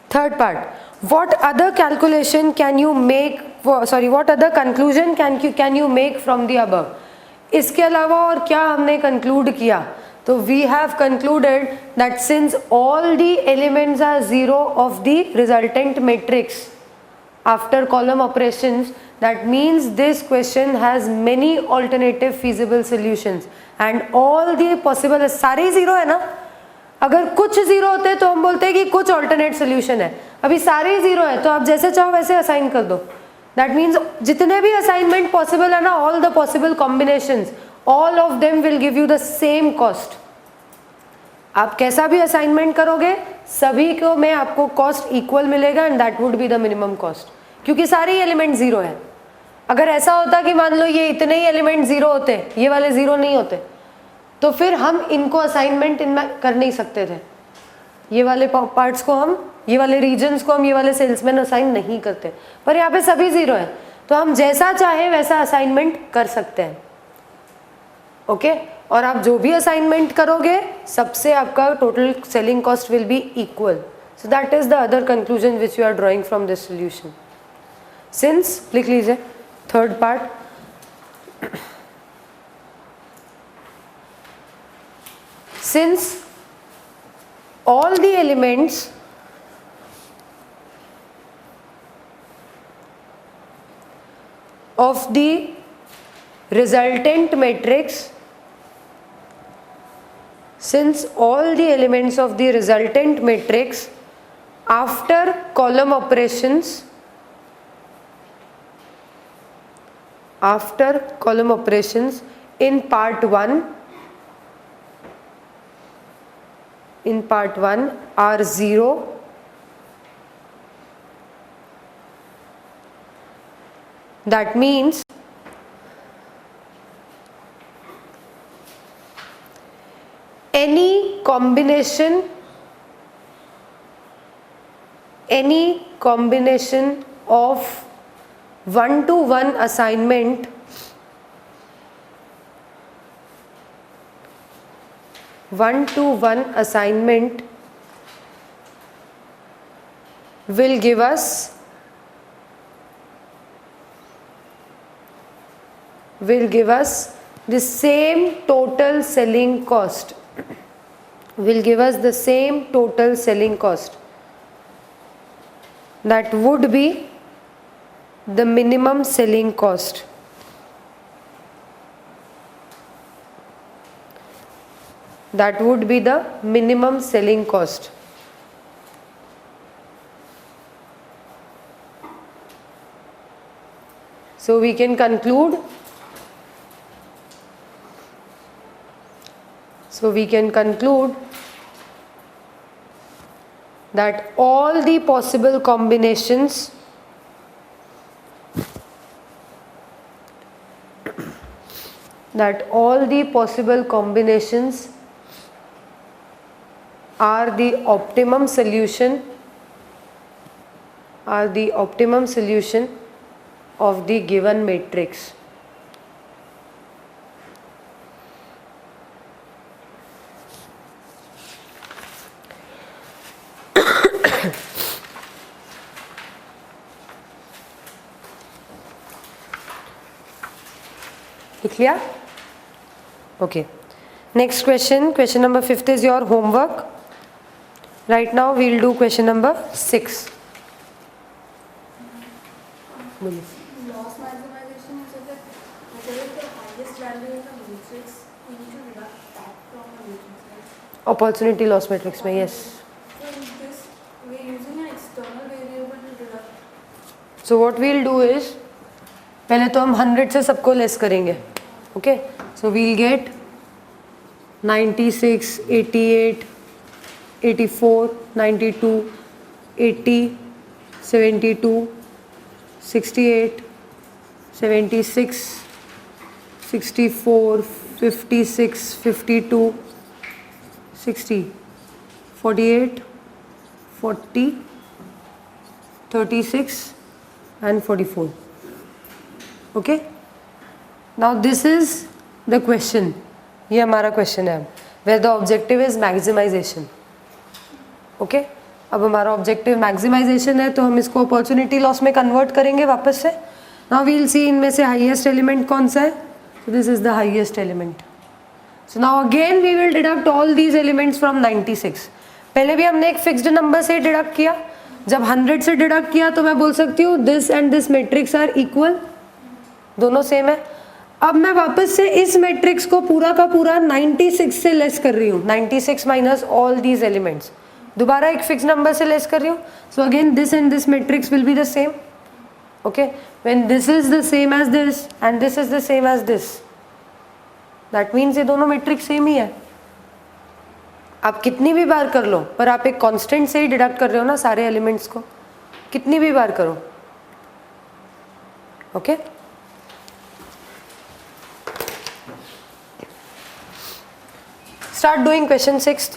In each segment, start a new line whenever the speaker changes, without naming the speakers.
Third part, what other calculation can you make, what other conclusion can you make from the above? इसके अलावा और क्या हमने conclude किया? तो we have concluded that since all the elements are zero of the resultant matrix after column operations, that means this question has many alternative feasible solutions and all the possible, सारे zero है ना? अगर कुछ zero होते तो हम बोलते हैं कि कुछ ऑल्टरनेट सोल्यूशन है, अभी सारे जीरो है तो आप जैसे चाहो वैसे असाइन कर दो. दैट मीन्स जितने भी असाइनमेंट पॉसिबल है ना, all the possible combinations, all of them will give you the same cost. आप कैसा भी असाइनमेंट करोगे सभी को में आपको कॉस्ट इक्वल मिलेगा and that would be the minimum cost, क्योंकि सारे ही एलिमेंट जीरो है. अगर ऐसा होता कि मान लो ये इतने ही एलिमेंट जीरो होते, ये वाले जीरो नहीं होते, तो फिर हम इनको असाइनमेंट इनमें कर नहीं सकते थे. ये वाले पार्ट्स को हम, ये वाले रीजन्स को हम ये वाले सेल्स में असाइन नहीं करते, पर यहाँ पे सभी जीरो है तो हम जैसा चाहे वैसा असाइनमेंट कर सकते हैं. ओके और आप जो भी असाइनमेंट करोगे सबसे आपका total selling cost will be equal. So that is the other conclusion which you are drawing from this solution. Since लिख लीजिए third part, since all the elements of the resultant matrix, since all the elements of the resultant matrix after column operations, in part 1 are zero, that means any combination of 1-to-1 assignment will give us the same total selling cost, that would be the minimum selling cost. That would be the minimum selling cost. So we can conclude that all the possible combinations are the optimum solution of the given matrix. Clear? Okay. Next question number 5 is your homework. Right now we will do question number 6.
Loss maximization is that whatever the highest value in the matrix, we need to deduct that from the matrix, right?
Opportunity loss matrix में, yes.
So in this, we are using an external variable to deduct.
So what we will do is, पहले तो हम 100 से सबको less करेंगे. Okay, so we will get 96, 88, 84, 92, 80, 72, 68, 76, 64, 56, 52, 60, 48, 40, 36 and 44. Okay, now this is the question. ये हमारा question है where the objective is maximization. Okay, अब हमारा ऑब्जेक्टिव मैक्सिमाइजेशन है, तो हम इसको अपॉर्चुनिटी लॉस में कन्वर्ट करेंगे वापस से. नाउ वी विल सी इनमें से हाईएस्ट एलिमेंट कौन सा है. So this is the highest element. So now again we will deduct all these elements from 96. पहले भी हमने एक फिक्स्ड नंबर से डिडक्ट किया. जब 100 से डिडक्ट किया तो मैं बोल सकती हूँ this and this matrix are equal, दोनों सेम है. अब मैं वापस से इस मैट्रिक्स को पूरा का पूरा 96 से लेस कर रही हूँ. 96 माइनस ऑल दीज एलिमेंट्स, दोबारा एक फिक्स नंबर से लेस कर रही हूँ. So again this and this matrix will be the same. Okay, when this is the same as this and this is the same as this, that means ये दोनों matrix same ही है. आप कितनी भी बार कर लो, पर आप एक कांस्टेंट से ही डिडक्ट कर रहे हो ना सारे एलिमेंट्स को, कितनी भी बार करो. Okay, start doing question 6th.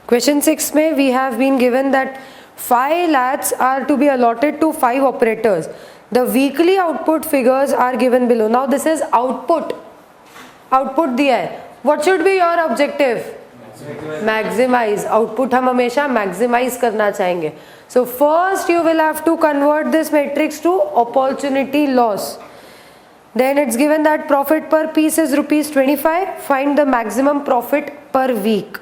Question 6 में we have been given that 5 lakhs are to be allotted to 5 operators. The weekly output figures are given below. Now this is output. Output दिया है. What should be your objective? Maximize. Output हम हमेशा maximize करना चाहेंगे. So first you will have to convert this matrix to opportunity loss. Then it's given that profit per piece is rupees 25. Find the maximum profit per week.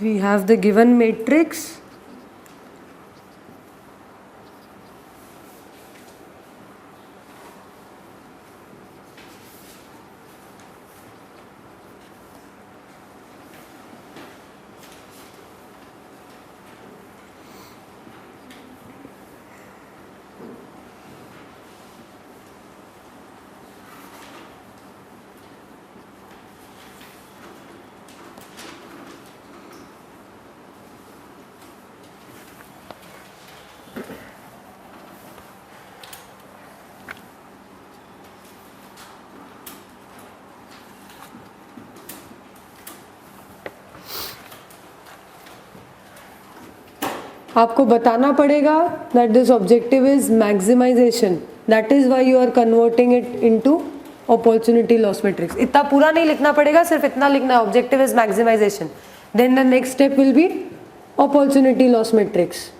We have the given matrix. आपको बताना पड़ेगा that this objective is maximization. That is why you are converting it into opportunity loss matrix. इतना पूरा नहीं लिखना पड़ेगा, सिर्फ इतना लिखना है objective is maximization. Then the next step will be opportunity loss matrix.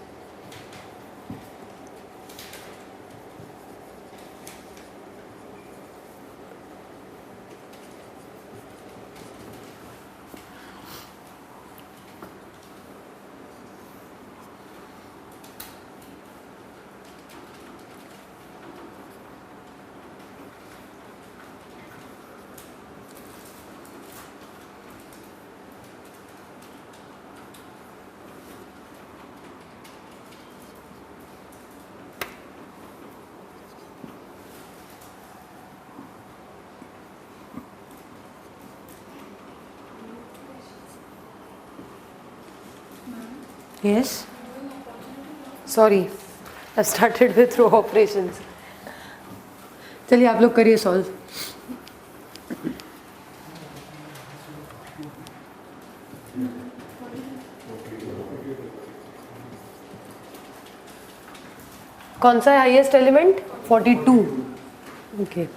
Yes. Sorry, I've started with row operations. चलिए आप लोग करिए सॉल्व. कौन सा है हाईएस्ट एलिमेंट? 42. ओके.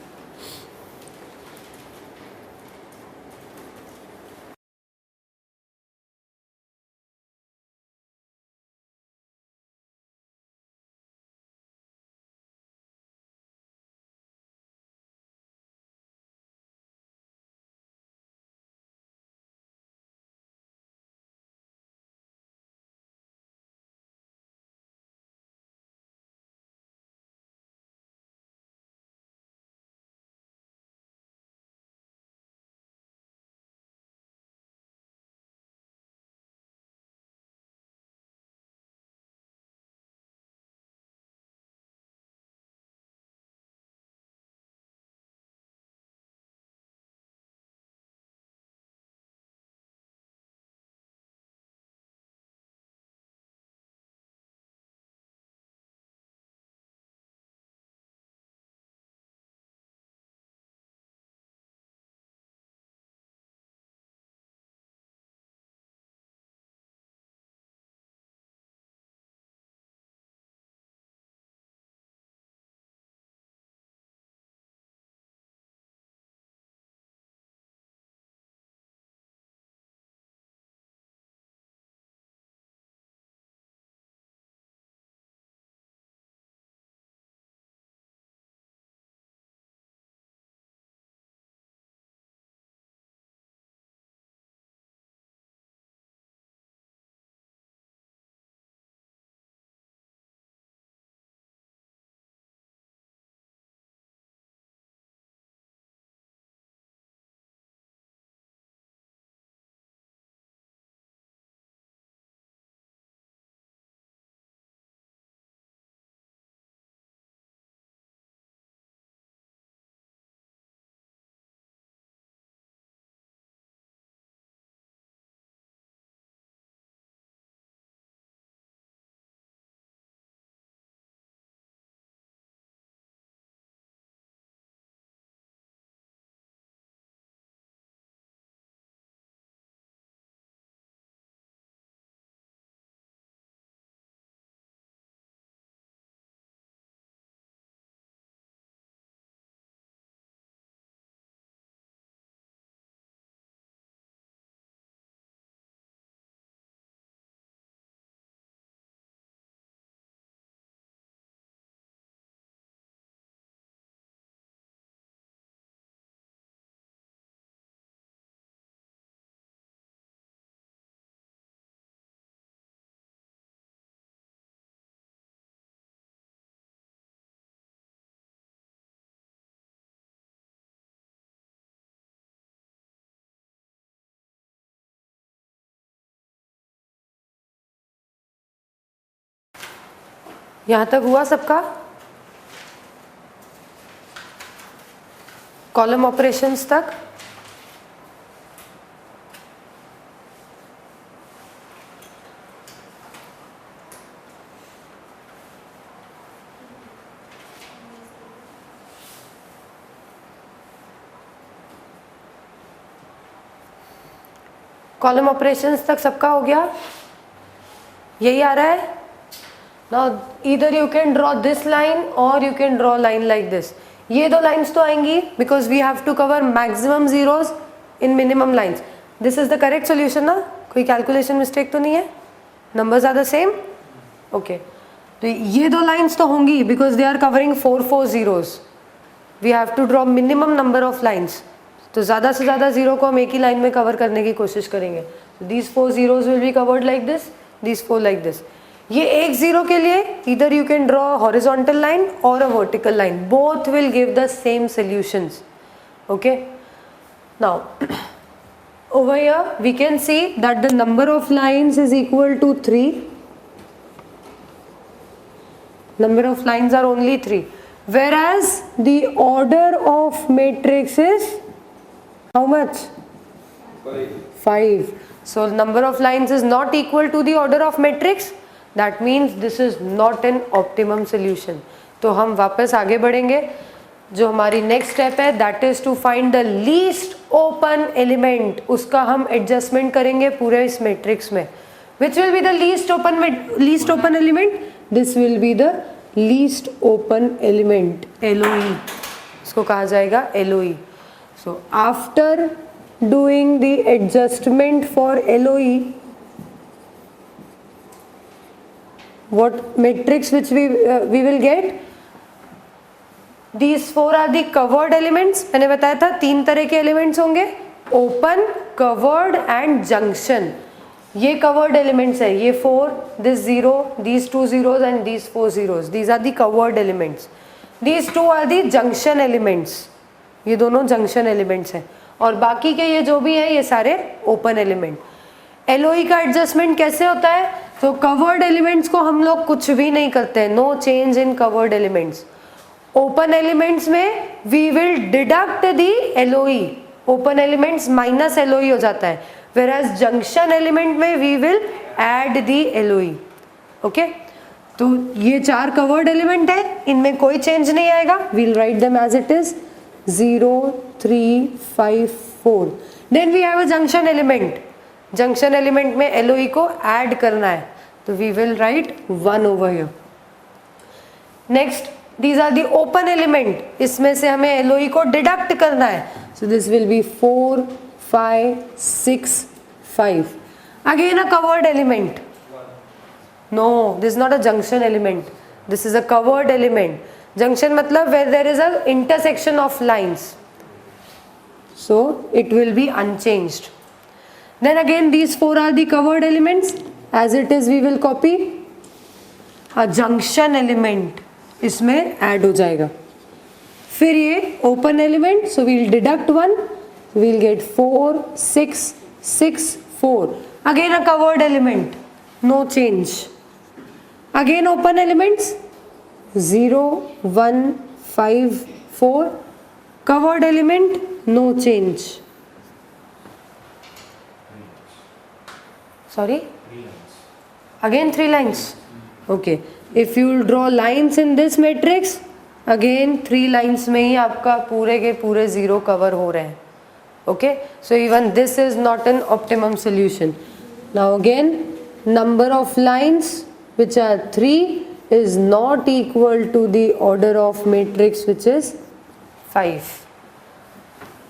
यहाँ तक हुआ सबका? कॉलम ऑपरेशंस तक? कॉलम ऑपरेशंस तक सबका हो गया? यही आ रहा है? Now either you can draw this line or you can draw line like this. ये दो लाइन्स तो आएंगी because we have to cover maximum zeros in minimum lines. This is the correct solution ना? कोई कैलकुलेशन मिस्टेक तो नहीं है? Numbers are the same? Okay. तो ये दो लाइन्स तो होंगी because they are covering 4 zeros. We have to draw minimum number of lines. तो ज़्यादा से ज़्यादा जीरो को हम एक ही लाइन में कवर करने की कोशिश करेंगे. These 4 zeros will be covered like this, these 4 like this. ये एक जीरो के लिए इधर you can draw horizontal line or a vertical line. Both will give the same solutions. Okay. Now over here we can see that the number of lines is equal to 3. Number of lines are only 3, whereas the order of matrix is how much? 5. So number of lines is not equal to the order of matrix. That means this is not an optimum solution. तो हम वापस आगे बढ़ेंगे. जो हमारी next step है that is to find the least open element. उसका हम एडजस्टमेंट करेंगे पूरे इस मैट्रिक्स में. Which will be the least open element? This will be the least open element, LOE. इसको कहा जाएगा LOE. So after doing the adjustment for LOE, what matrix which we will get? These 4 are the covered elements. मैंने बताया था 3 तरह के elements होंगे, open, covered and junction. ये कवर्ड एलिमेंट्स है. ये 4, this 0, these 2 zeros and these 4 zeros. These are the covered elements. These 2 are the junction elements. ये दोनों जंक्शन एलिमेंट्स हैं. और बाकी के ये जो भी है ये सारे ओपन एलिमेंट. LOE का एडजस्टमेंट कैसे होता है? तो कवर्ड एलिमेंट्स को हम लोग कुछ भी नहीं करते हैं. No change in covered elements. Open elements में we will deduct the LOE. Open elements minus LOE हो जाता है. whereas जंक्शन एलिमेंट में we will add the LOE. Okay. तो ये 4 कवर्ड एलिमेंट है, इनमें कोई चेंज नहीं आएगा. We'll write them as it is 0, 3, 5, 4. Then we have a junction element. Junction element में LOE को ऐड करना है तो we will write 1 over here. Next these are the open element. इसमें से हमें LOE को डिडक्ट करना है. So this will be 4, 5, 6, 5. Again a covered element. No, this is not a junction element, this is a covered element. Junction मतलब where there is a intersection of lines, so it will be unchanged. Then again these 4 are the covered elements. As it is we will copy a junction element, इसमें add हो जाएगा. फिर ये open element, so we will deduct 1, we will get 4, 6, 6, 4. Again a covered element, no change. Again open elements 0, 1, 5, 4. Covered element, no change. Sorry?
3 lines.
Again 3 lines. Okay. If you draw lines in this matrix, again 3 lines में ही आपका पूरे के पूरे 0 cover हो रहे हैं. Okay. So even this is not an optimum solution. Now again, number of lines which are 3 is not equal to the order of matrix which is 5.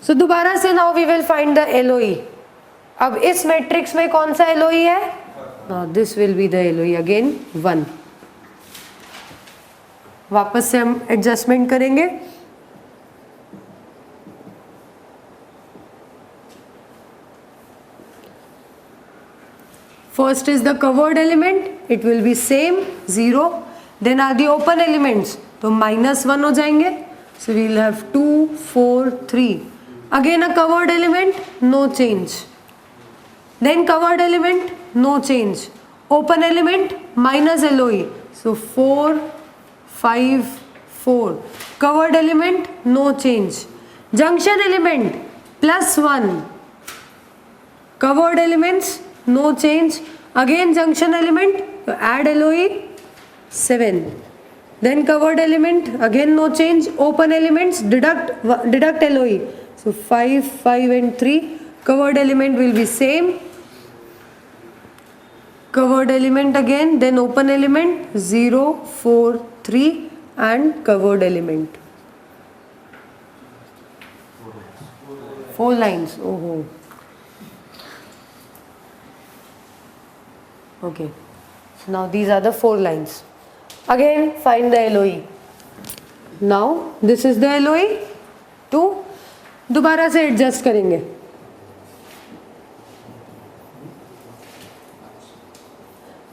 So दोबारा से now we will find the LOE. अब इस matrix में कौन सा LOE है? Now this will be the LOE again 1. वापस से हम एडजस्टमेंट करेंगे. First is the covered element, it will be same 0. Then are the open elements, तो -1 हो जाएंगे. So we will have 2, 4, 3. Again a covered element, no change. Then covered element, no change. Open element minus LOE, So 4, 5, 4. Covered element, no change. Junction element, +1. Covered elements, no change. Again junction element, so add LOE, 7. Then covered element, again no change. Open elements, deduct LOE. So 5, 5 and 3. Covered element will be same. Covered element again, then open element, 0, 4, 3 and covered element. 4 lines. Oh. Okay. So now these are the 4 lines. Again find the LOE. Now this is the LOE. 2. दोबारा से adjust करेंगे.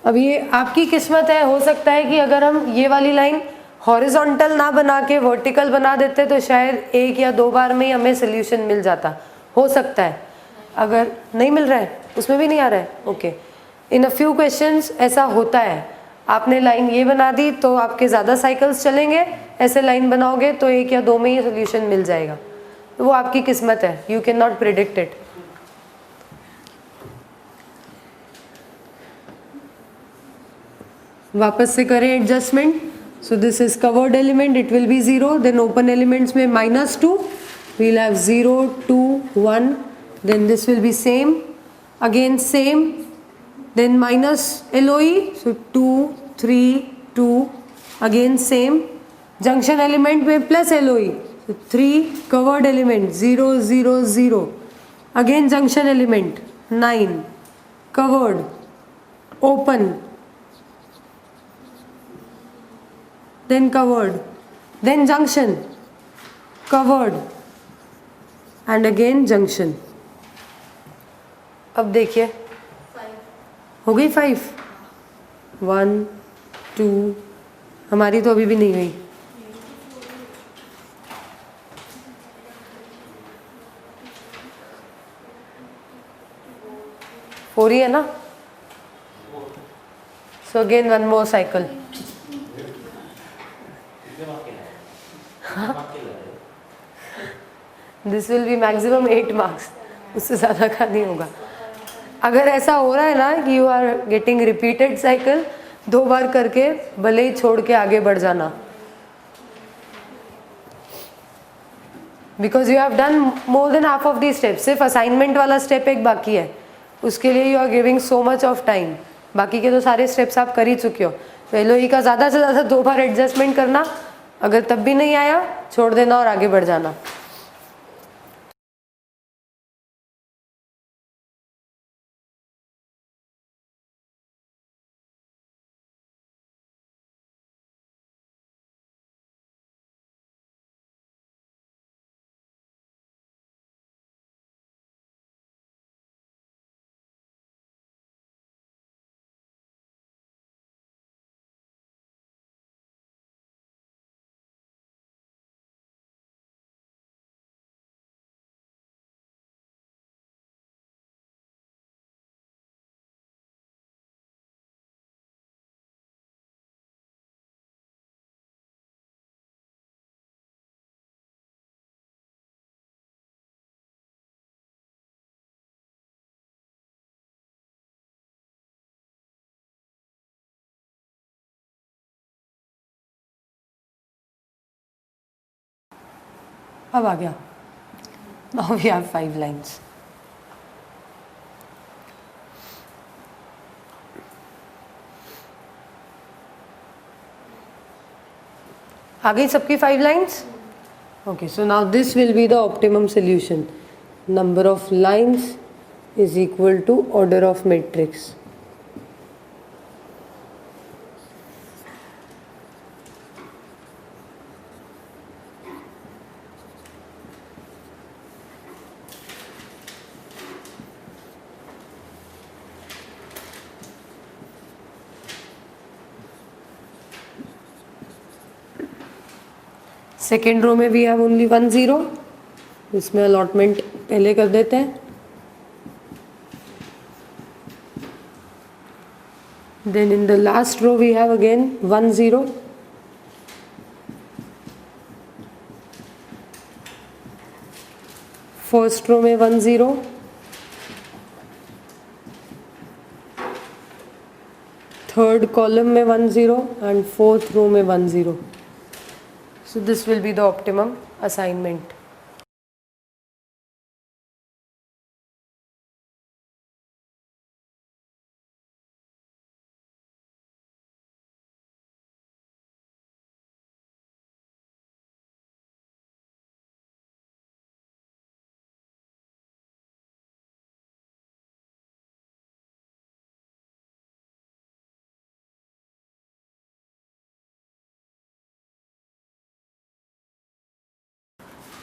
अब ये आपकी किस्मत है. हो सकता है कि अगर हम ये वाली लाइन हॉरिजॉन्टल ना बना के वर्टिकल बना देते तो शायद 1 या 2 बार में ही हमें सोल्यूशन मिल जाता. हो सकता है. अगर नहीं मिल रहा है, उसमें भी नहीं आ रहा है, okay. In a few questions ऐसा होता है. आपने लाइन ये बना दी तो आपके ज़्यादा साइकिल्स चलेंगे. ऐसे लाइन बनाओगे तो 1 या 2 में ही सोल्यूशन मिल जाएगा. वो आपकी किस्मत है. You can not predict it. वापस से करें adjustment. So this is covered element, it will be 0. Then open elements में -2, we'll have 0, 2, 1. Then this will be same. Again same. Then minus LOE. So 2, 3, 2. Again same. Junction element में plus LOE. So 3 covered element, 0, 0, 0. Again junction element, 9. Covered. Open. Then covered. Then junction. Covered. And again junction. अब देखिए हो गई 5. 1, 2. हमारी तो अभी भी नहीं हुई. हो रही है ना. So again 1 more cycle. This will B maximum 8 marks. उससे ज़्यादा का नहीं होगा. अगर ऐसा हो रहा है ना कि you are getting repeated cycle, 2 बार करके भले ही छोड़ के आगे बढ़ जाना. Because you have done more than half of the step. सिर्फ असाइनमेंट वाला स्टेप एक बाकी है. उसके लिए you are giving so much of time. बाकी के तो सारे स्टेप्स आप कर ही चुके हो. तो LOE का ज़्यादा से ज़्यादा 2 बार एडजस्टमेंट करना. अगर तब भी नहीं आया छोड़ देना और आगे बढ़ जाना. अब आ गया. Now we have 5 lines. आ गई सबकी 5 lines. Okay. So now this will be the optimum solution. Number of lines is equal to order of matrix. Second row में वी हैव ओनली 1 0. इसमें अलॉटमेंट पहले कर देते हैं. Then in the last row we have again 1 0. First row में 1 0, third column में 1 0 and fourth row में 1 0. So this will be the optimum assignment.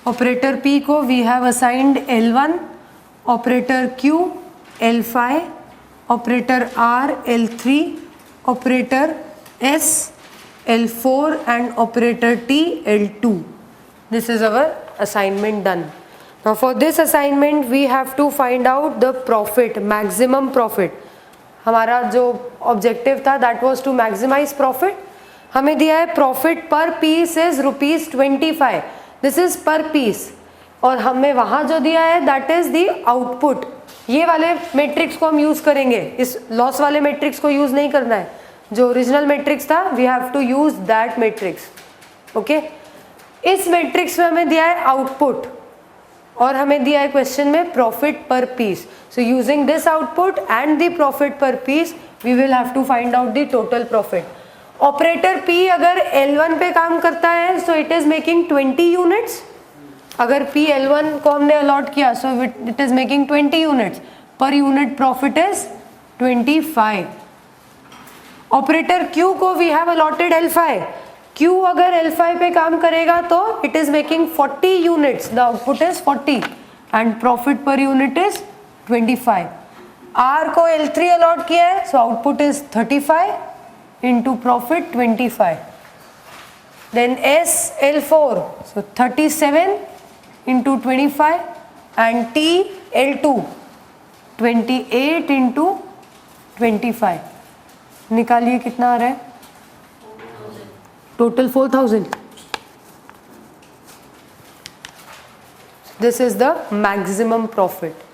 Operator P को we have assigned L1, operator Q L5, operator R L3, operator S L4 and operator T L2. This is our assignment done. Now for this assignment we have to find out the profit, maximum profit. हमारा जो objective था that was to maximize profit. हमें दिया है profit per piece is ₹25. This is per piece. और हमें वहाँ जो दिया है that is the output. ये वाले मैट्रिक्स को हम यूज़ करेंगे, इस लॉस वाले मैट्रिक्स को यूज़ नहीं करना है. जो ओरिजिनल मैट्रिक्स था we have to use that matrix. Okay, इस मैट्रिक्स में हमें दिया है आउटपुट और हमें दिया है क्वेश्चन में profit per piece. So using this output and the profit per piece we will have to find out the total profit. Operator P अगर L1 पे काम करता है so it is making 20 units. अगर P L1 को हमने allot किया so it is making 20 units. Per unit profit is 25. Operator Q को we have allotted L5. Q अगर L5 पे काम करेगा तो it is making 40 units. The output is 40 and profit per unit is 25. R को L3 allot किया है so output is 35 into profit 25. Then S L4 so 37 into 25 and T L2 28 into 25. निकालिए कितना आ रहा है total 4000. This is the maximum profit.